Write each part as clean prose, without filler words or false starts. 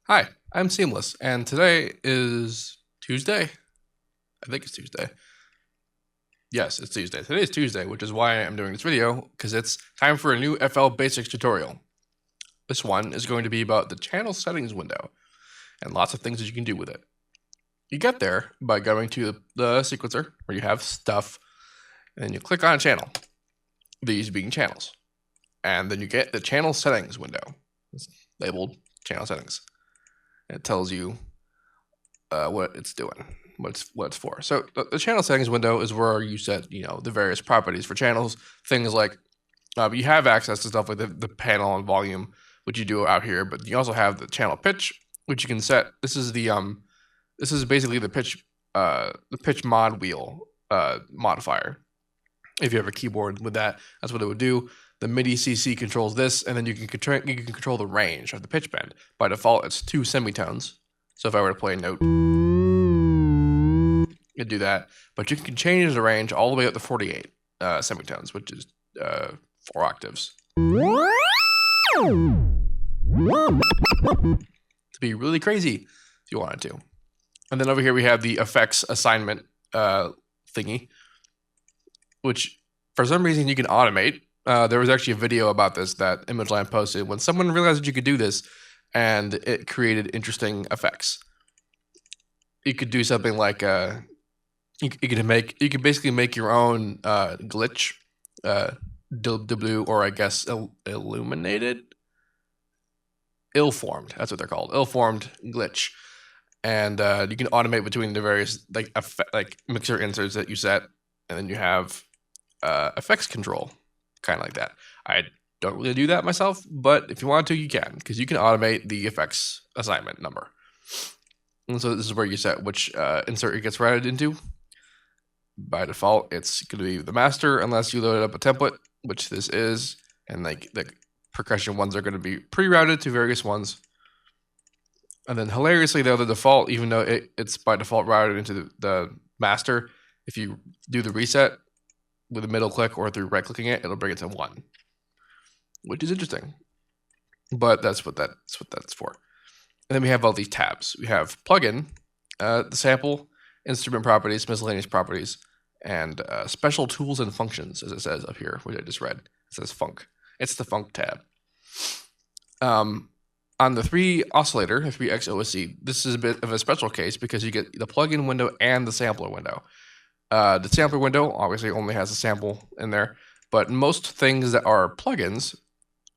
Hi, I'm Seamless, and today is Tuesday. I think it's Tuesday. Yes, it's Tuesday. Today is Tuesday, which is why I'm doing this video, because it's time for a new FL Basics tutorial. This one is going to be about the channel settings window, and lots of things that you can do with it. You get there by going to the sequencer, where you have stuff, and then you click on a channel, these being channels. And then you get the channel settings window. It's labeled channel settings. It tells you what it's doing, what it's for. So the channel settings window is where you set, the various properties for channels. Things like you have access to stuff like the panel and volume, which you do out here, but you also have the channel pitch, which you can set. This is basically the pitch mod wheel modifier. If you have a keyboard with that, that's what it would do. The MIDI CC controls this, and then you can control the range of the pitch bend. By default, it's 2 semitones. So if I were to play a note, you'd do that. But you can change the range all the way up to 48 semitones, which is 4 octaves. To be really crazy if you wanted to. And then over here we have the effects assignment thingy, which for some reason you can automate. There was actually a video about this that ImageLand posted when someone realized that you could do this, and it created interesting effects. You could do something like you could basically make your own glitch, blue, or I guess illuminated, ill-formed. That's what they're called, ill-formed glitch, and you can automate between the various like mixer inserts that you set, and then you have effects control, kind of like that. I don't really do that myself, but if you want to, you can, because you can automate the effects assignment number. And so this is where you set which insert it gets routed into. By default, it's going to be the master, unless you load up a template, which this is, and like the percussion ones are going to be pre-routed to various ones. And then hilariously, though, the default, even though it's by default routed into the master, if you do the reset with a middle click or through right clicking it, it'll bring it to 1, which is interesting. But that's what that's for. And then we have all these tabs. We have plugin, the sample, instrument properties, miscellaneous properties, and special tools and functions, as it says up here, which I just read. It says funk. It's the funk tab. On the 3 oscillator, 3X OSC, this is a bit of a special case because you get the plugin window and the sampler window. The sampler window obviously only has a sample in there, but most things that are plugins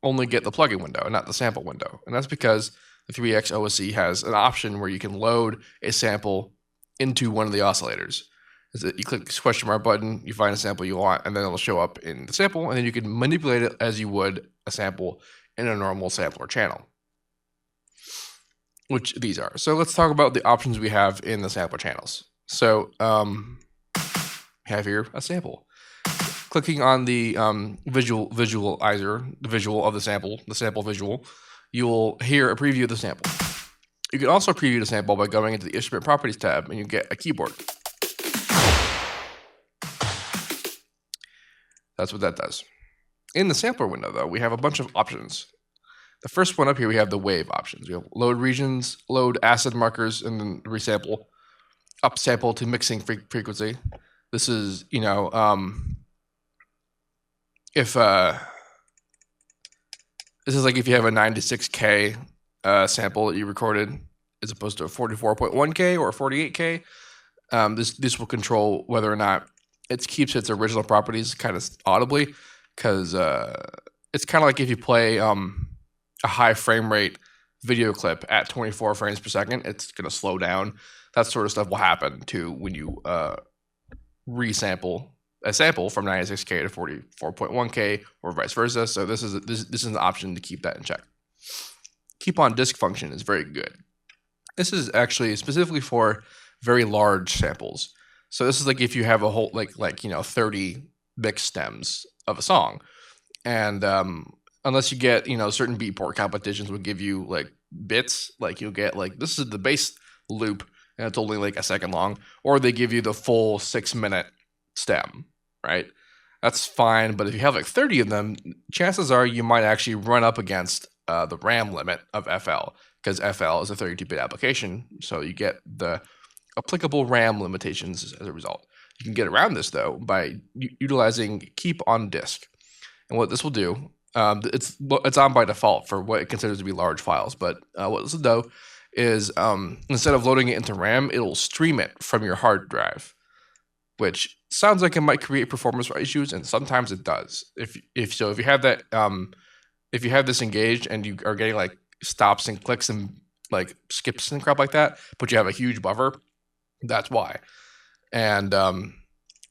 only get the plugin window and not the sample window. And that's because the 3X OSC has an option where you can load a sample into one of the oscillators. You click this question mark button, you find a sample you want, and then it'll show up in the sample, and then you can manipulate it as you would a sample in a normal sampler channel, which these are. So let's talk about the options we have in the sampler channels. So have here a sample. Clicking on the visualizer, the visual of the sample visual, you'll hear a preview of the sample. You can also preview the sample by going into the Instrument Properties tab, and you get a keyboard. That's what that does. In the sampler window, though, we have a bunch of options. The first one up here, we have the wave options. We have load regions, load acid markers, and then resample, upsample to mixing frequency. This is, if this is like if you have a 96K sample that you recorded as opposed to a 44.1K or a 48K, this will control whether or not it keeps its original properties kind of audibly, because it's kind of like if you play a high frame rate video clip at 24 frames per second, it's going to slow down. That sort of stuff will happen too when you resample a sample from 96K to 44.1K or vice versa. So this is an option to keep that in check. Keep on disk function is very good. This is actually specifically for very large samples. So this is like if you have a whole 30 mix stems of a song, and unless you get certain beatport competitions will give you like bits, like you'll get like this is the bass loop and it's only like a second long, or they give you the full 6-minute stem, right? That's fine, but if you have like 30 of them, chances are you might actually run up against the RAM limit of FL, because FL is a 32-bit application, so you get the applicable RAM limitations as a result. You can get around this, though, by utilizing keep on disk. And what this will do, it's on by default for what it considers to be large files, but what this will do is instead of loading it into RAM, it'll stream it from your hard drive, which sounds like it might create performance issues, and sometimes it does. If you have that, if you have this engaged and you are getting like stops and clicks and like skips and crap like that, but you have a huge buffer, that's why. And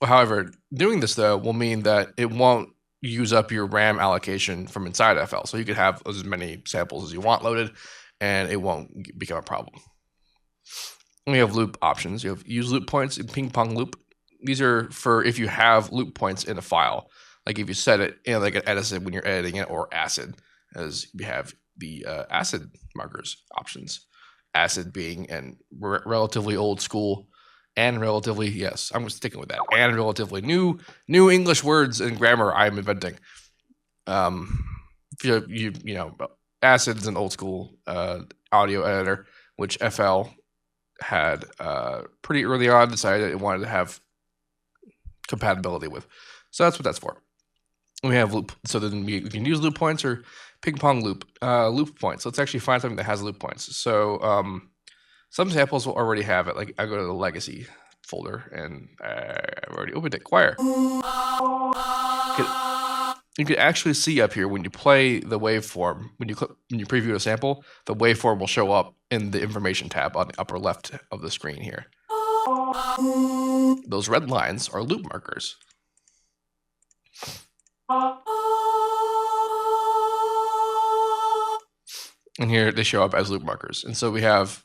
however, doing this though will mean that it won't use up your RAM allocation from inside FL. So you could have as many samples as you want loaded, and it won't become a problem. We have loop options. You have use loop points and ping pong loop. These are for if you have loop points in a file, like if you set it in like an edit when you're editing it, or acid, as we have the acid markers options. Acid being an relatively old school and relatively, yes, I'm sticking with that, and relatively new English words and grammar I'm inventing. You know, Acid's an old school audio editor, which FL had pretty early on decided it wanted to have compatibility with. So that's what that's for. We have loop, so then we can use loop points or ping pong loop points. Let's actually find something that has loop points. So some samples will already have it. Like I go to the legacy folder and I've already opened it. Choir. You can actually see up here when you play the waveform, when you preview a sample, the waveform will show up in the information tab on the upper left of the screen here. Those red lines are loop markers. And here they show up as loop markers. And so we have,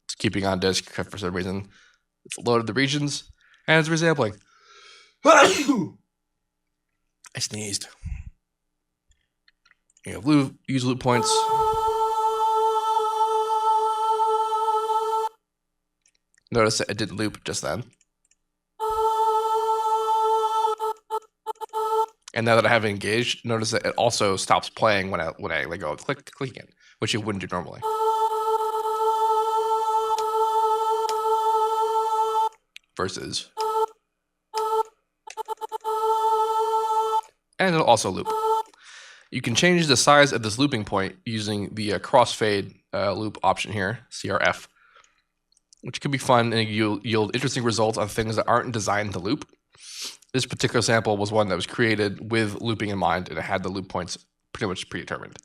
it's keeping on disk for some reason. It's loaded the regions and it's resampling. I sneezed. You have use loop points. Notice that it didn't loop just then. And now that I have it engaged, notice that it also stops playing when I let go of clicking it, which it wouldn't do normally. Versus. And it'll also loop. You can change the size of this looping point using the crossfade loop option here, CRF, which can be fun and yield interesting results on things that aren't designed to loop. This particular sample was one that was created with looping in mind, and it had the loop points pretty much predetermined.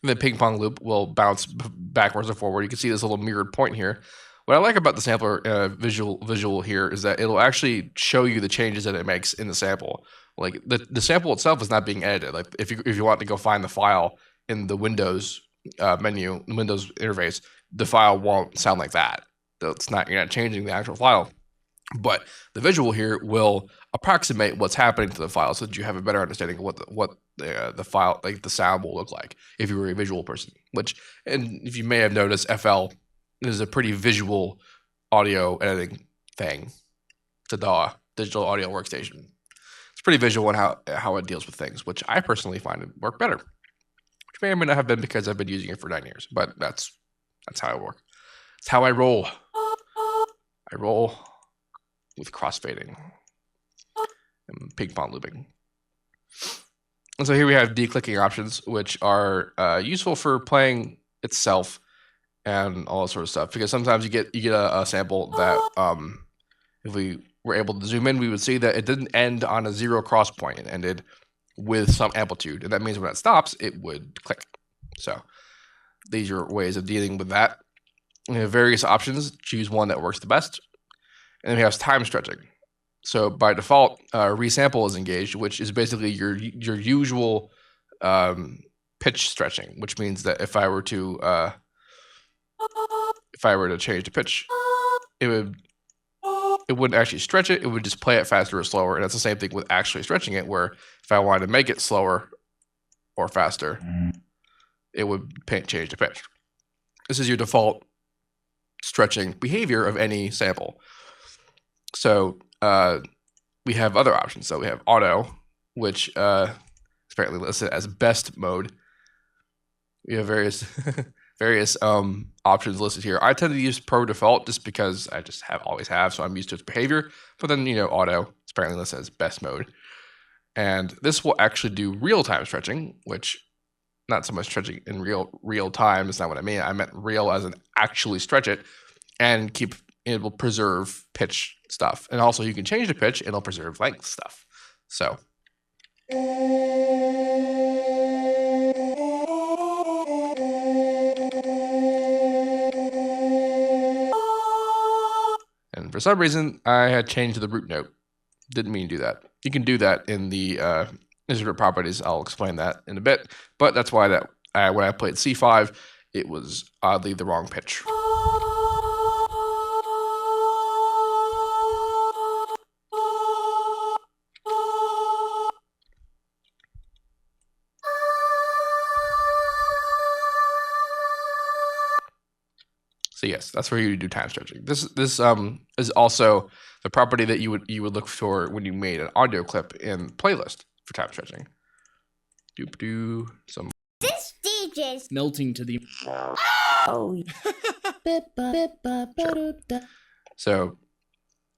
The ping pong loop will bounce backwards and forward. You can see this little mirrored point here. What I like about the sampler visual here is that it'll actually show you the changes that it makes in the sample. Like the sample itself is not being edited. Like if you want to go find the file in the Windows menu, the Windows interface, the file won't sound like that. You're not changing the actual file. But the visual here will approximate what's happening to the file, so that you have a better understanding of what the file, like the sound, will look like if you were a visual person. And if you may have noticed, FL is a pretty visual audio editing thing. It's a DAW, digital audio workstation. It's pretty visual in how it deals with things, which I personally find it work better. Which may or may not have been because I've been using it for 9 years, but that's how I work. It's how I roll. I roll with crossfading and ping pong looping. And so here we have declicking options, which are useful for playing itself and all that sort of stuff. Because sometimes you get a sample that if we were able to zoom in, we would see that it didn't end on a zero cross point. It ended with some amplitude, and that means when it stops, it would click. So these are ways of dealing with that. We have various options. Choose one that works the best. And then we have time stretching. So by default, resample is engaged, which is basically your usual pitch stretching, which means that if I were to change the pitch, it wouldn't actually stretch it. It would just play it faster or slower. And that's the same thing with actually stretching it, where if I wanted to make it slower or faster, it would change the pitch. This is your default stretching behavior of any sample. So we have other options. So we have auto, which is apparently listed as best mode. We have various various options listed here. I tend to use pro default just because I just always have, so I'm used to its behavior. But then auto is apparently listed as best mode, and this will actually do real time stretching, which not so much stretching in real time is not what I mean. I meant real as in actually stretch it and it will preserve pitch stuff, and also you can change the pitch, it'll preserve length stuff. So. And for some reason, I had changed the root note. Didn't mean to do that. You can do that in the instrument properties. I'll explain that in a bit. But that's why when I played C5, it was oddly the wrong pitch. So yes, that's where you do time stretching. This is also the property that you would look for when you made an audio clip in playlist for time stretching. Some. This DJ's melting to the. Oh. Sure. So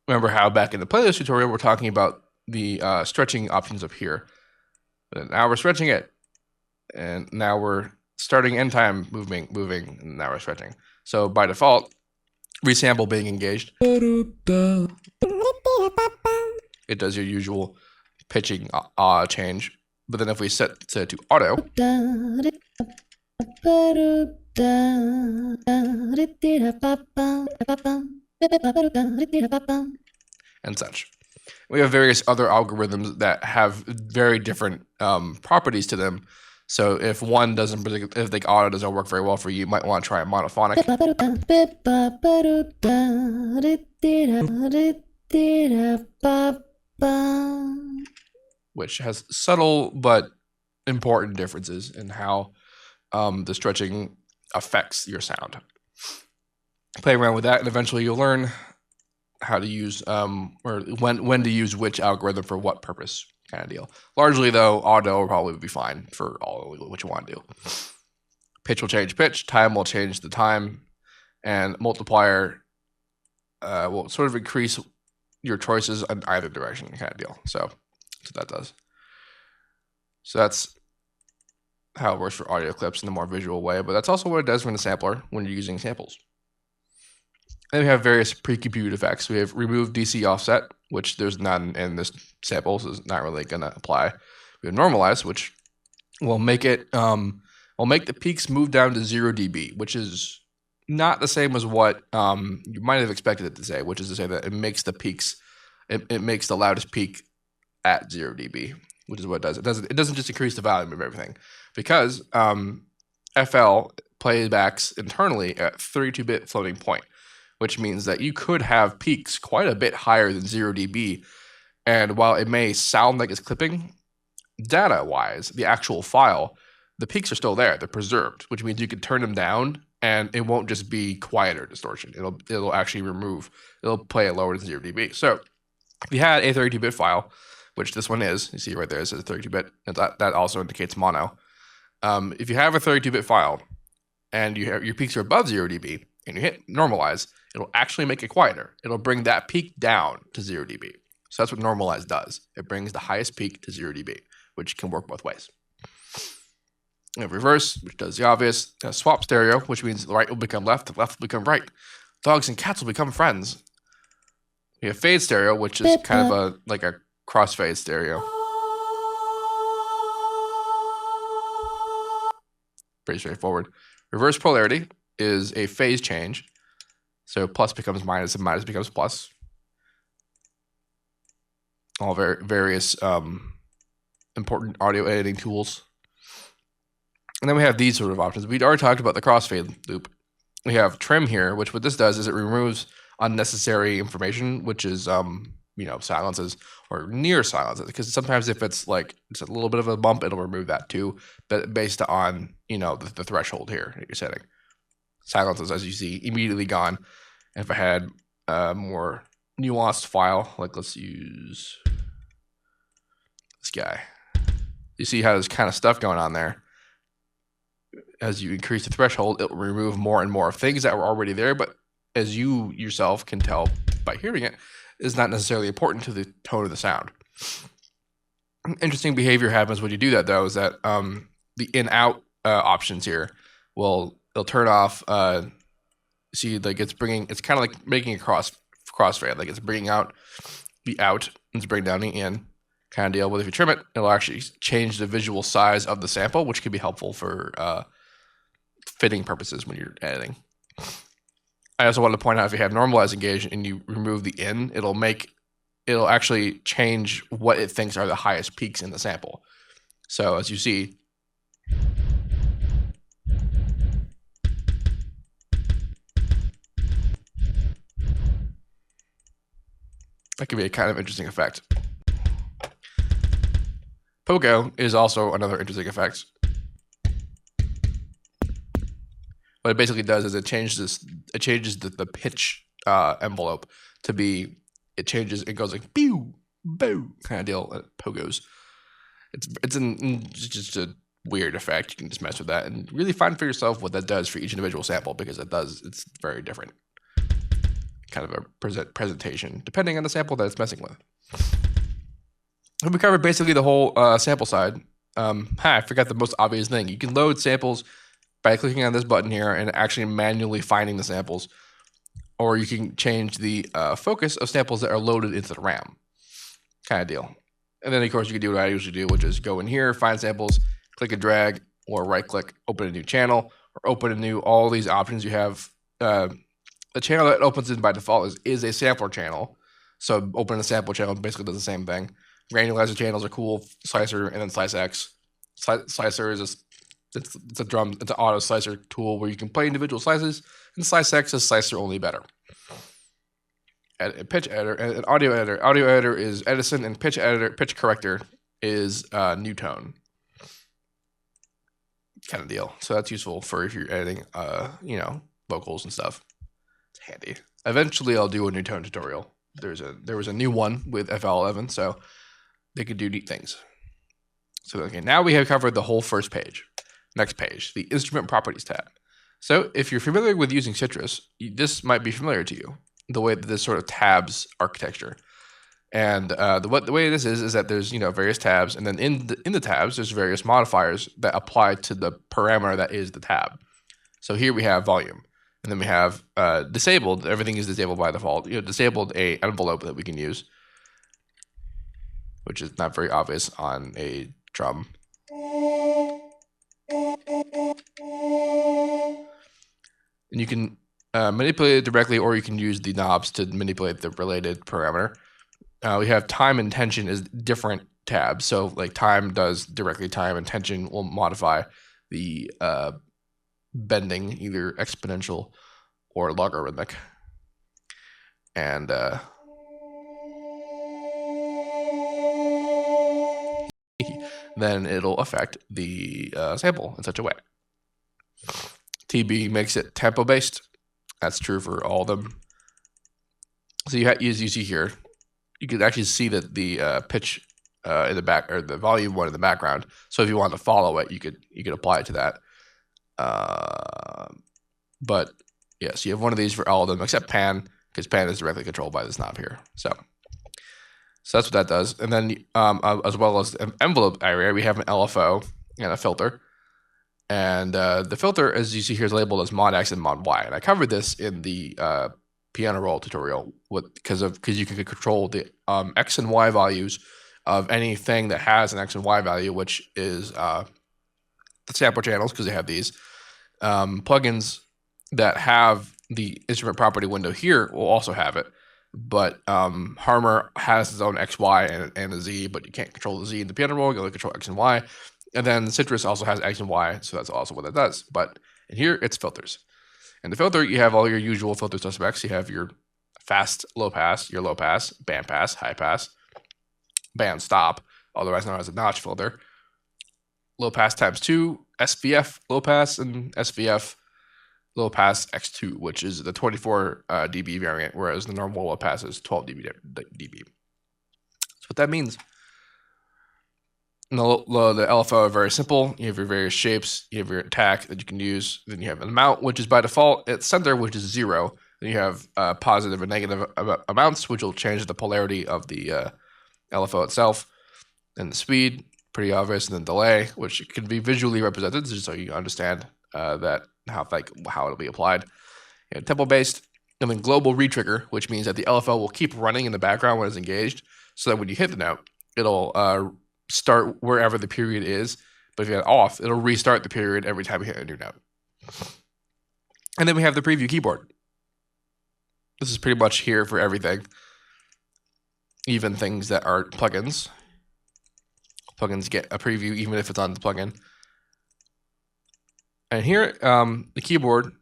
remember how back in the playlist tutorial we're talking about the stretching options up here. And now we're stretching it, and now we're starting end time moving, and now we're stretching. So by default, resample being engaged, it does your usual pitching change. But then if we set to auto, and such. We have various other algorithms that have very different properties to them. So if one doesn't, if the auto doesn't work very well for you, you might want to try a monophonic, which has subtle but important differences in how the stretching affects your sound. Play around with that, and eventually you'll learn how to use or when to use which algorithm for what purpose, kind of deal. Largely though, auto will probably be fine for all what you want to do. Pitch will change pitch, time will change the time, and multiplier will sort of increase your choices in either direction, kind of deal. So that's what that does. So that's how it works for audio clips in a more visual way, but that's also what it does from the sampler when you're using samples. Then we have various pre-compute effects. We have remove DC offset, which there's none in this sample, so it's not really going to apply. We have normalize, which will make it will make the peaks move down to 0 dB, which is not the same as what you might have expected it to say, which is to say that it makes the peaks, it makes the loudest peak at 0 dB, which is what it does. It doesn't just increase the volume of everything, because FL playbacks internally at 32-bit floating point, which means that you could have peaks quite a bit higher than 0 dB. And while it may sound like it's clipping, data-wise, the actual file, the peaks are still there. They're preserved, which means you can turn them down, and it won't just be quieter distortion. It'll actually it'll play it lower than 0 dB. So if you had a 32-bit file, which this one is, you see right there, it says 32-bit, and that also indicates mono. If you have a 32-bit file, and your peaks are above 0 dB, and you hit normalize, it'll actually make it quieter. It'll bring that peak down to 0 dB. So that's what normalize does. It brings the highest peak to 0 dB, which can work both ways. We have reverse, which does the obvious. Swap stereo, which means the right will become left, the left will become right. Dogs and cats will become friends. We have fade stereo, which is kind of like a crossfade stereo. Pretty straightforward. Reverse polarity is a phase change. So plus becomes minus and minus becomes plus. All various important audio editing tools. And then we have these sort of options. We'd already talked about the crossfade loop. We have trim here, which what this does is it removes unnecessary information, which is silences or near silences. Because sometimes if it's like it's a little bit of a bump, it'll remove that too, but based on the threshold here that you're setting. Silences, as you see, immediately gone. If I had a more nuanced file, like let's use this guy. You see how there's kind of stuff going on there. As you increase the threshold, it will remove more and more of things that were already there, but as you yourself can tell by hearing it, is not necessarily important to the tone of the sound. Interesting behavior happens when you do that, though, is that the in-out options here it'll turn off. See, like it's kind of like making a crossfade, like it's bringing out the out and it's bringing down the in kind of deal. But if you trim it, it'll actually change the visual size of the sample, which can be helpful for fitting purposes when you're editing. I also wanted to point out if you have normalize engaged and you remove the in, it'll actually change what it thinks are the highest peaks in the sample. So as you see, that can be a kind of interesting effect. Pogo is also another interesting effect. What it basically does is it changes the pitch envelope to be, it goes like pew, boo kind of deal. Pogos. It's just a weird effect. You can just mess with that and really find for yourself what that does for each individual sample, because it's very different kind of a presentation depending on the sample that it's messing with. We covered basically the whole sample side. I forgot the most obvious thing. You can load samples by clicking on this button here and actually manually finding the samples, or you can change the focus of samples that are loaded into the RAM kind of deal. And then of course you can do what I usually do, which is go in here, find samples, click and drag, or right click, open a new channel, or open a new, all these options you have. The channel that opens in by default is a sampler channel. So open a sample channel basically does the same thing. Granularizer channels are cool, slicer, and then slice X. Slicer is it's an auto slicer tool where you can play individual slices, and slice X is slicer only better. A pitch editor and an audio editor. Audio editor is Edison, and pitch corrector is Newtone. Kind of deal. So that's useful for if you're editing, vocals and stuff. It's handy. Eventually, I'll do a Newtone tutorial. There was a new one with FL11, so they could do neat things. So okay, now we have covered the whole first page. Next page, the instrument properties tab. So if you're familiar with using Citrus, this might be familiar to you, the way that this sort of tabs architecture. And the way this is that there's various tabs, and then in the tabs there's various modifiers that apply to the parameter that is the tab. So here we have volume, and then we have disabled. Everything is disabled by default. Disabled a envelope that we can use, which is not very obvious on a drum. And you can manipulate it directly, or you can use the knobs to manipulate the related parameter. We have time and tension as different tabs. So like time does directly time, and tension will modify the bending, either exponential or logarithmic. And then it'll affect the sample in such a way. TB makes it tempo based. That's true for all of them. So as you see here, you can actually see that the pitch in the back, or the volume one in the background. So if you want to follow it, you could apply it to that. But yes, you have one of these for all of them except pan, because pan is directly controlled by this knob here. So that's what that does. And then as well as the envelope area, we have an LFO and a filter. And the filter, as you see here, is labeled as mod X and mod Y. And I covered this in the piano roll tutorial because you can control the X and Y values of anything that has an X and Y value, which is the sample channels, because they have these. Plugins that have the instrument property window here will also have it. But Harmor has its own X, Y, and a Z, but you can't control the Z in the piano roll. You only control X and Y. And then Citrus also has X and Y, so that's also what it does. But in here, it's filters. In the filter, you have all your usual filter suspects. You have your fast low pass, your low pass, band pass, high pass, band stop, otherwise known as a notch filter, low pass times 2, SVF low pass, and SVF low pass X2, which is the 24 dB variant, whereas the normal low pass is 12 dB. So what that means And the LFO are very simple. You have your various shapes. You have your attack that you can use. Then you have an amount, which is by default its center, which is 0. Then you have positive and negative amounts, which will change the polarity of the LFO itself. And the speed, pretty obvious. And then delay, which can be visually represented, just so you understand that how it'll be applied. And tempo based, and then global retrigger, which means that the LFO will keep running in the background when it's engaged, so that when you hit the note, it'll start wherever the period is. But if you have it off, it'll restart the period every time you hit a new note. And then we have the preview keyboard. This is pretty much here for everything, even things that are plugins. Plugins get a preview even if it's on the plugin. And here, the keyboard,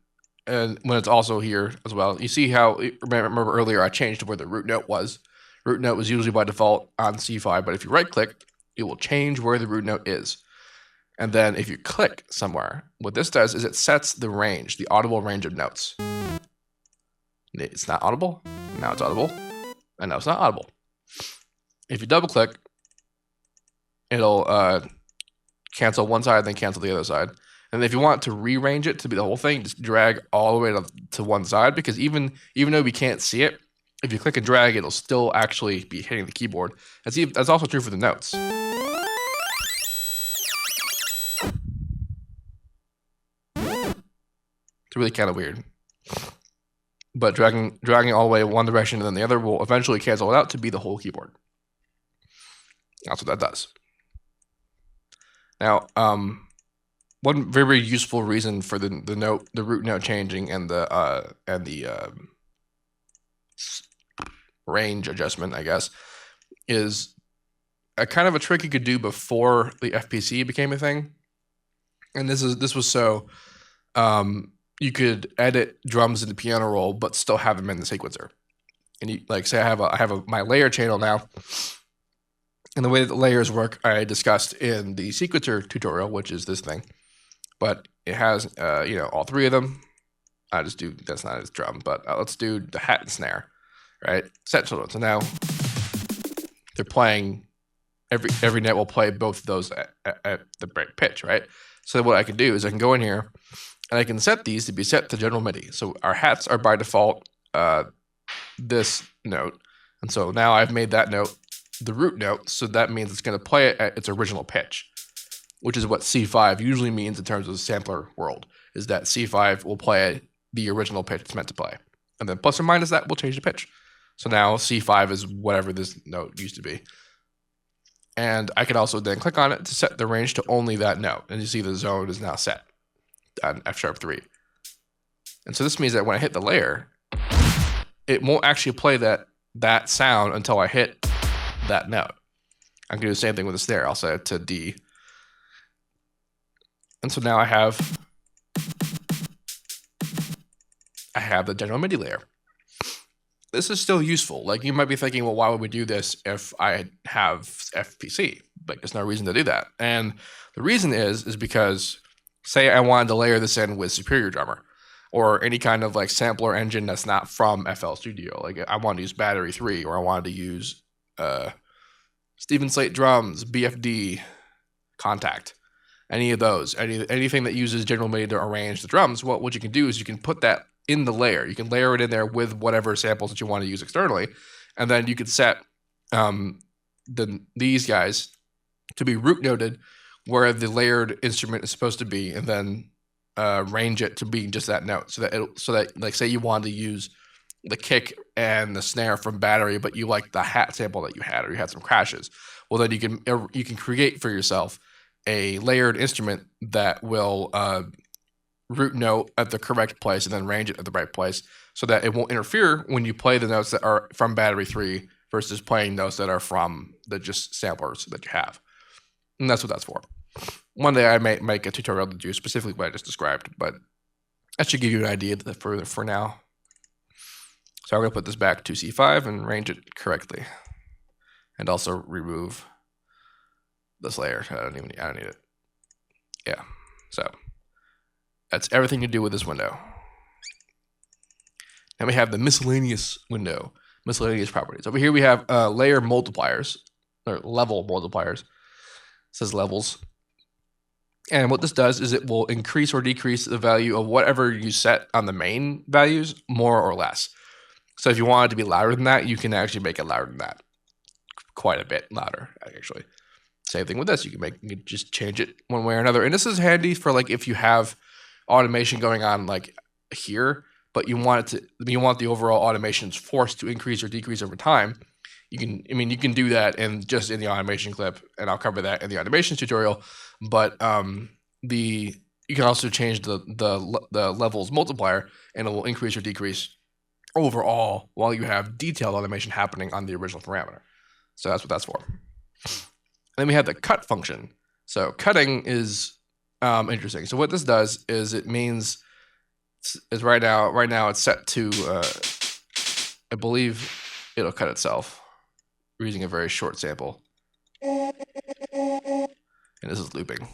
and when it's also here as well, you see how, remember earlier I changed where the root note was. Root note was usually by default on C5, but if you right click, it will change where the root note is. And then if you click somewhere, what this does is it sets the range, the audible range of notes. It's not audible, now it's audible, and now it's not audible. If you double click, it'll cancel one side, then cancel the other side. And if you want to rearrange it to be the whole thing, just drag all the way to one side, because even though we can't see it, if you click and drag, it'll still actually be hitting the keyboard. That's also true for the notes. It's really kind of weird. But dragging all the way one direction and then the other will eventually cancel it out to be the whole keyboard. That's what that does. Now, one very useful reason for the root note changing and the range adjustment, I guess, is a kind of a trick you could do before the FPC became a thing. And this was so you could edit drums in the piano roll but still have them in the sequencer. And you, like, say I have my layer channel now. And the way that the layers work, I discussed in the sequencer tutorial, which is this thing. But it has, all three of them. That's not his drum, but let's do the hat and snare, right? Set so now they're playing, every net will play both of those at the break pitch, right? So what I can do is I can go in here and I can set these to be set to general MIDI. So our hats are by default this note. And so now I've made that note the root note, so that means it's going to play it at its original pitch, which is what C5 usually means in terms of the sampler world, is that C5 will play the original pitch it's meant to play. And then plus or minus that will change the pitch. So now C5 is whatever this note used to be. And I can also then click on it to set the range to only that note. And you see the zone is now set on F#3. And so this means that when I hit the layer, it won't actually play that sound until I hit that note. I can do the same thing with the snare. I'll set it to D. And so now I have the general MIDI layer. This is still useful. Like, you might be thinking, well, why would we do this if I have FPC? Like, there's no reason to do that. And the reason is because, say I wanted to layer this in with Superior Drummer or any kind of like sampler engine that's not from FL Studio. Like, I wanted to use Battery 3, or I wanted to use Steven Slate drums, BFD, Contact. Any of those, anything that uses general MIDI to arrange the drums, what you can do is you can put that in the layer. You can layer it in there with whatever samples that you want to use externally, and then you can set these guys to be root noted where the layered instrument is supposed to be, and then range it to be just that note, so that like, say you wanted to use the kick and the snare from Battery, but you like the hat sample that you had, or you had some crashes. Well, then you can create for yourself a layered instrument that will root note at the correct place and then range it at the right place, so that it won't interfere when you play the notes that are from Battery 3 versus playing notes that are from the just samplers that you have. And that's what that's for. One day I may make a tutorial to do specifically what I just described, but that should give you an idea for now. So I'm going to put this back to C5 and range it correctly, and also remove this layer. I don't need it. Yeah. So that's everything to do with this window. Then we have the miscellaneous window, miscellaneous properties. Over here we have layer multipliers, or level multipliers. says levels. And what this does is it will increase or decrease the value of whatever you set on the main values, more or less. So if you want it to be louder than that, you can actually make it louder than that. Quite a bit louder, actually. Same thing with this. You can just change it one way or another. And this is handy for like if you have automation going on like here, but you want the overall automation's force to increase or decrease over time. You can do that in the automation clip, and I'll cover that in the automations tutorial. But you can also change the levels multiplier, and it will increase or decrease overall while you have detailed automation happening on the original parameter. So that's what that's for. And then we have the cut function. So cutting is interesting. So what this does is it means is right now it's set to I believe it'll cut itself. We're using a very short sample. And this is looping.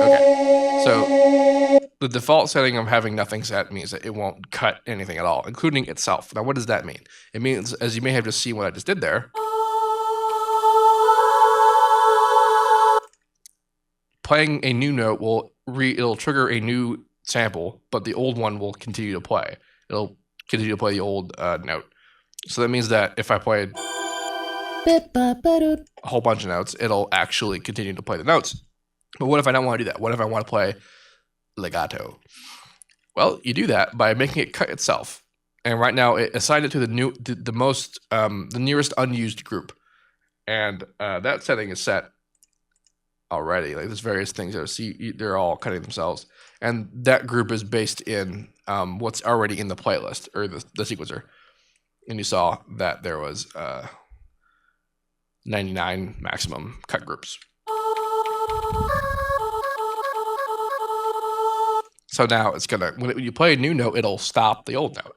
Okay. So the default setting of having nothing set means that it won't cut anything at all, including itself. Now, what does that mean? It means, as you may have just seen what I just did there, playing a new note it'll trigger a new sample, but the old one will continue to play. It'll continue to play the old note. So that means that if I played a whole bunch of notes, it'll actually continue to play the notes. But what if I don't want to do that? What if I want to play legato? Well, you do that by making it cut itself. And right now, it assigned it to the nearest unused group. And that setting is set already. Like there's various things that they're all cutting themselves. And that group is based in what's already in the playlist or the sequencer. And you saw that there was 99 maximum cut groups. So now it's when you play a new note, it'll stop the old note.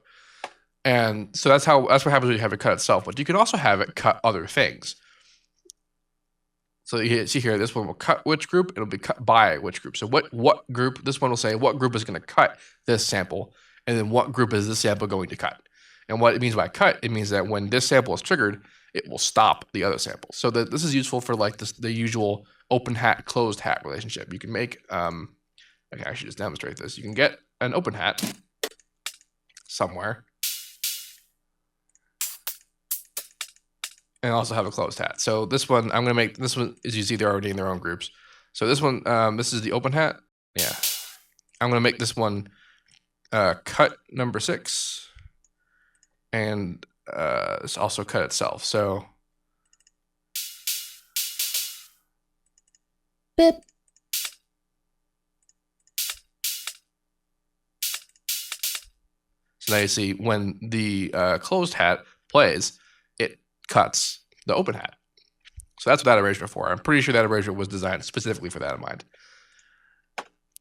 And so that's what happens when you have it cut itself. But you can also have it cut other things. So you see here, this one will cut which group, it'll be cut by which group. So what group, this one will say what group is going to cut this sample, and then what group is this sample going to cut. And what it means by cut, it means that when this sample is triggered, it will stop the other sample. So this is useful for like the usual open hat, closed hat relationship. You can make, I can actually just demonstrate this. You can get an open hat somewhere and also have a closed hat. So this one, I'm going to make, this one, as you see, they're already in their own groups. So this one, this is the open hat. Yeah. I'm going to make this one cut number 6. And it's also cut itself. So Beep. So now you see when the closed hat plays, it cuts the open hat. So that's what that arrangement for. I'm pretty sure that arrangement was designed specifically for that in mind.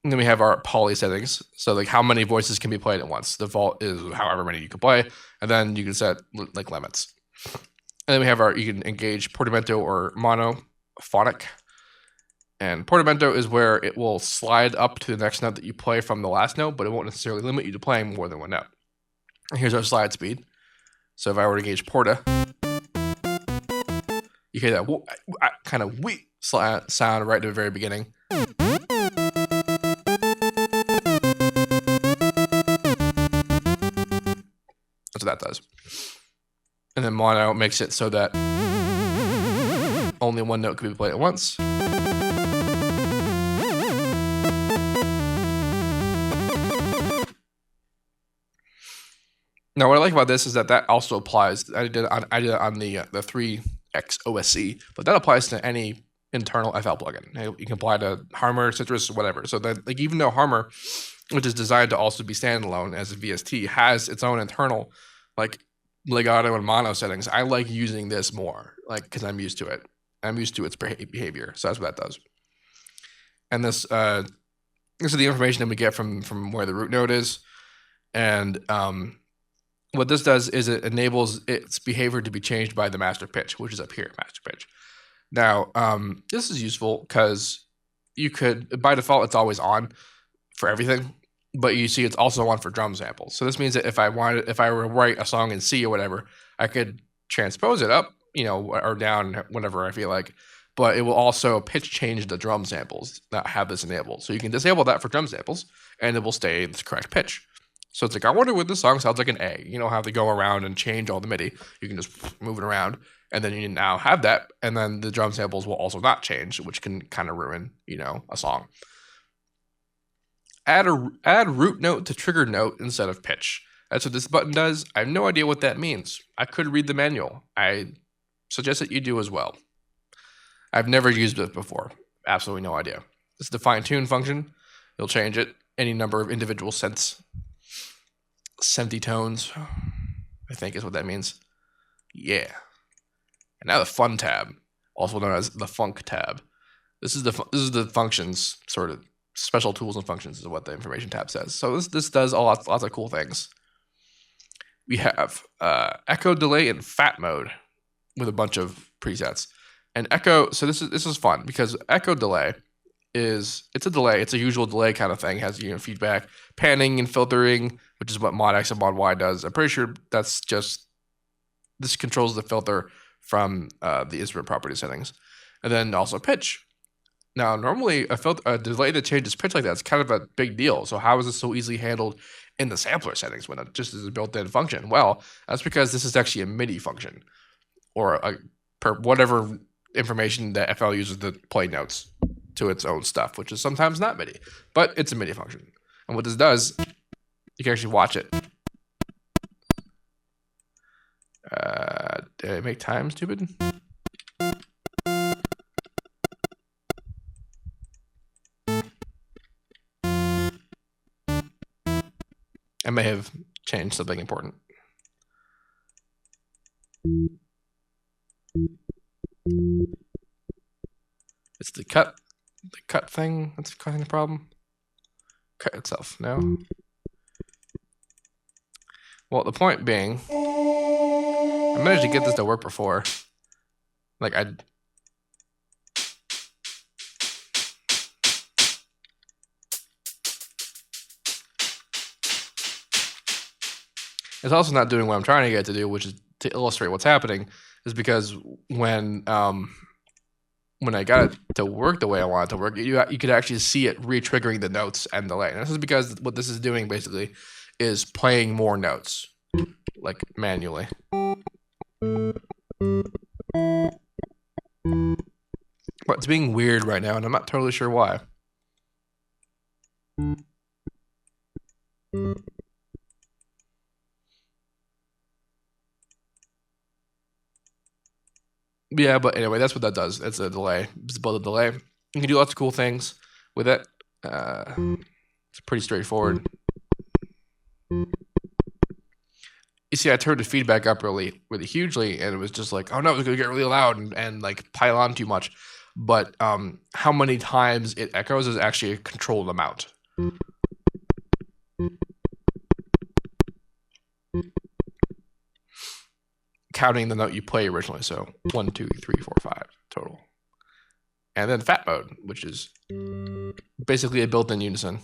And then we have our poly settings. So like how many voices can be played at once. The default is however many you can play. And then you can set like limits. And then we have you can engage portamento or monophonic. And portamento is where it will slide up to the next note that you play from the last note, but it won't necessarily limit you to playing more than one note. And here's our slide speed. So if I were to engage porta, you hear that kind of wee sound right at the very beginning. That's what that does. And then mono makes it so that only one note can be played at once. Now, what I like about this is that also applies. I did it on the 3X OSC, but that applies to any internal FL plugin. You can apply to Harmor, Citrus, whatever. So that like even though Harmor, which is designed to also be standalone as a VST, has its own internal like legato and mono settings, I like using this more, like because I'm used to it. I'm used to its behavior. So that's what that does. And this is the information that we get from where the root node is, and what this does is it enables its behavior to be changed by the master pitch, which is up here, master pitch. Now, this is useful because you could, by default, it's always on for everything, but you see it's also on for drum samples. So this means that if I were to write a song in C or whatever, I could transpose it up, or down whenever I feel like. but it will also pitch change the drum samples that have this enabled. So you can disable that for drum samples, and it will stay the correct pitch. So it's like, I wonder what this song sounds like an A. You don't have to go around and change all the MIDI. You can just move it around, and then you now have that, and then the drum samples will also not change, which can kind of ruin, a song. Add root note to trigger note instead of pitch. That's what this button does. I have no idea what that means. I could read the manual. I suggest that you do as well. I've never used it before. Absolutely no idea. This is the fine tune function. You'll change it any number of individual semitones, I think is what that means. Yeah. And now the fun tab, also known as the funk tab. This is the functions, sort of special tools and functions is what the information tab says. So this does lots of cool things. We have echo delay in fat mode with a bunch of presets. And echo, so this is fun because echo delay it's a delay. It's a usual delay kind of thing. It has feedback, panning and filtering, which is what mod X and mod Y does. I'm pretty sure this controls the filter from the instrument property settings, and then also pitch. Now, normally a delay that changes pitch like that is kind of a big deal. So how is this so easily handled in the sampler settings when it just is a built-in function? Well, that's because this is actually a MIDI function, or whatever information that FL uses to play notes to its own stuff, which is sometimes not MIDI, but it's a MIDI function. And what this does, you can actually watch it. Did I make time stupid? I may have changed something important. It's the cut thing that's causing the problem. Cut itself, no? Well, the point being, I managed to get this to work before. Like, it's also not doing what I'm trying to get it to do, which is to illustrate what's happening, is because when I got it to work the way I want it to work, you could actually see it re-triggering the notes and delay. And this is because what this is doing basically is playing more notes, like manually. But it's being weird right now, and I'm not totally sure why. Yeah, but anyway, that's what that does. It's a delay. It's about a delay. You can do lots of cool things with it. It's pretty straightforward. You see, I turned the feedback up really, really hugely, and it was just like, oh no, it's gonna get really loud and like pile on too much. But how many times it echoes is actually a controlled amount. Counting the note you play originally, so 1, 2, 3, 4, 5 total. And then fat mode, which is basically a built-in unison.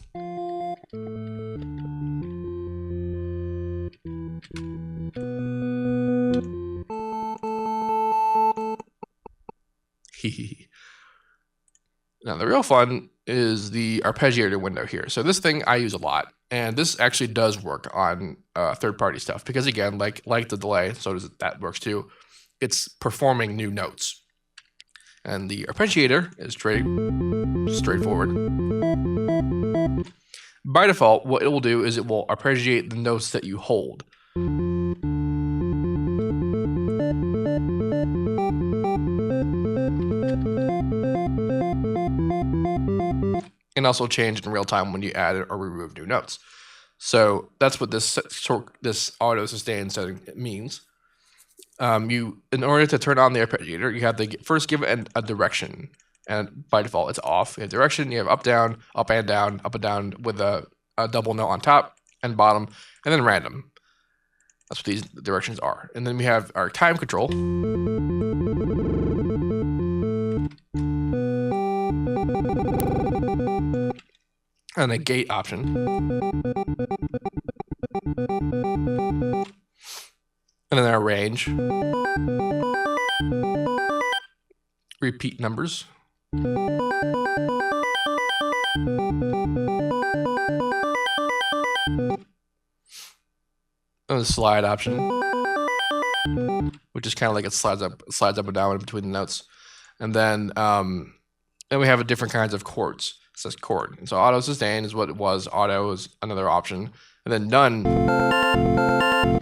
Now, the real fun is the arpeggiator window here. So this thing I use a lot, and this actually does work on third-party stuff because, again, like the delay, so that works too. It's performing new notes. And the arpeggiator is straightforward. By default, what it will do is it will arpeggiate the notes that you hold. And also change in real time when you add or remove new notes. So that's what this auto sustain setting means. In order to turn on the arpeggiator, you have to first give it a direction, and by default it's off. You have direction, you have up and down with a double note on top and bottom, and then random. That's what these directions are. And then we have our time control. And a gate option. And then our range. repeat numbers. And the slide option, which is kind of like it slides up and down in between the notes. And then we have different kinds of chords. It says chord. And so auto sustain is what it was. Auto is another option. And then none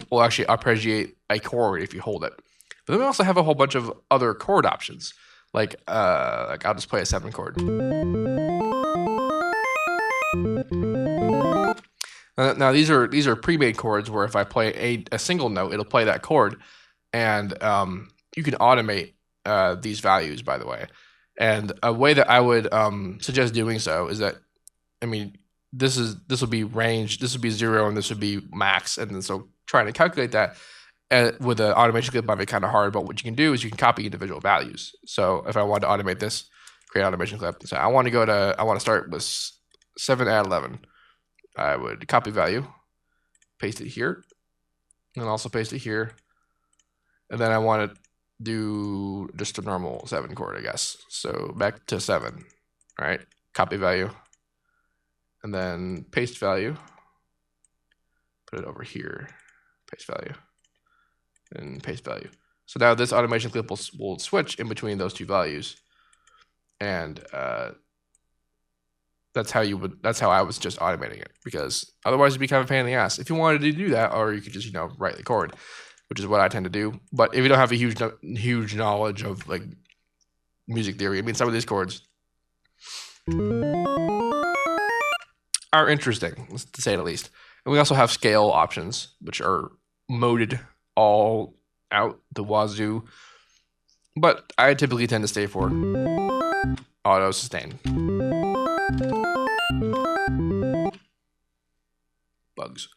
will actually arpeggiate a chord if you hold it. But then we also have a whole bunch of other chord options. Like I'll just play a 7 chord. Now these are pre-made chords where if I play a single note, it'll play that chord, and you can automate these values, by the way. And a way that I would suggest doing so is that, I mean, this will be range, this would be 0, and this would be max, and then so trying to calculate that with an automation clip might be kind of hard. But what you can do is you can copy individual values. So if I wanted to automate this, create automation clip. So I want to start with 7 add 11. I would copy value, paste it here, and also paste it here. And then I want to do just a normal 7 chord, I guess. So back to 7, right? Copy value, and then paste value, put it over here, paste value, and paste value. So now this automation clip will switch in between those two values. And that's how I was just automating it, because otherwise it'd be kind of a pain in the ass. If you wanted to do that, or you could just, write the chord, which is what I tend to do. But if you don't have a huge knowledge of like music theory, I mean, some of these chords are interesting, to say the least. And we also have scale options, which are moded all out the wazoo. But I typically tend to stay for auto sustain. Bugs.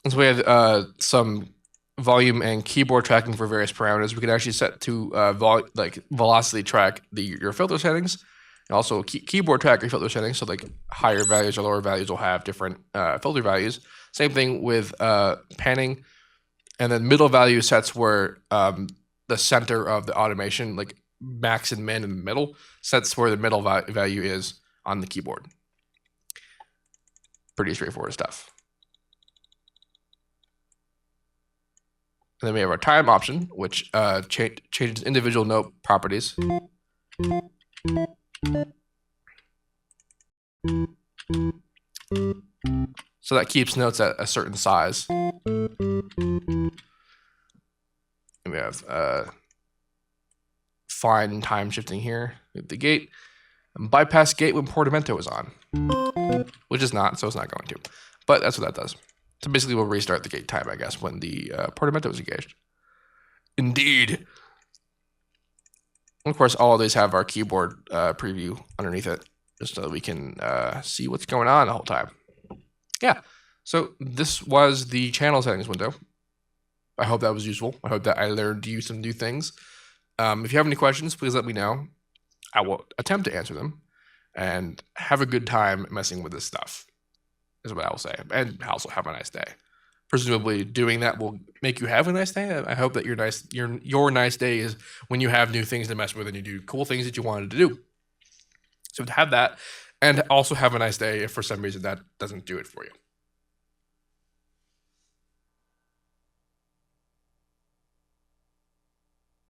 And so we have some volume and keyboard tracking for various parameters. We can actually set to velocity track your filter settings, and also keyboard track your filter settings. So like higher values or lower values will have different filter values. Same thing with panning, and then middle value sets where the center of the automation, like max and min in the middle, sets where the middle value is on the keyboard. Pretty straightforward stuff. And then we have our time option, which changes individual note properties. So that keeps notes at a certain size. And we have fine time shifting here with the gate. And bypass gate when portamento is on, which is not, so it's not going to. But that's what that does. So basically we'll restart the gate time, I guess, when the portamento is engaged. Indeed. And of course, all of these have our keyboard preview underneath it, just so that we can see what's going on the whole time. Yeah, so this was the channel settings window. I hope that was useful. I hope that I learned you some new things. If you have any questions, please let me know. I will attempt to answer them. And have a good time messing with this stuff, is what I will say. And also have a nice day. Presumably doing that will make you have a nice day. I hope that your nice day is when you have new things to mess with and you do cool things that you wanted to do. So to have that, and also have a nice day if for some reason that doesn't do it for you.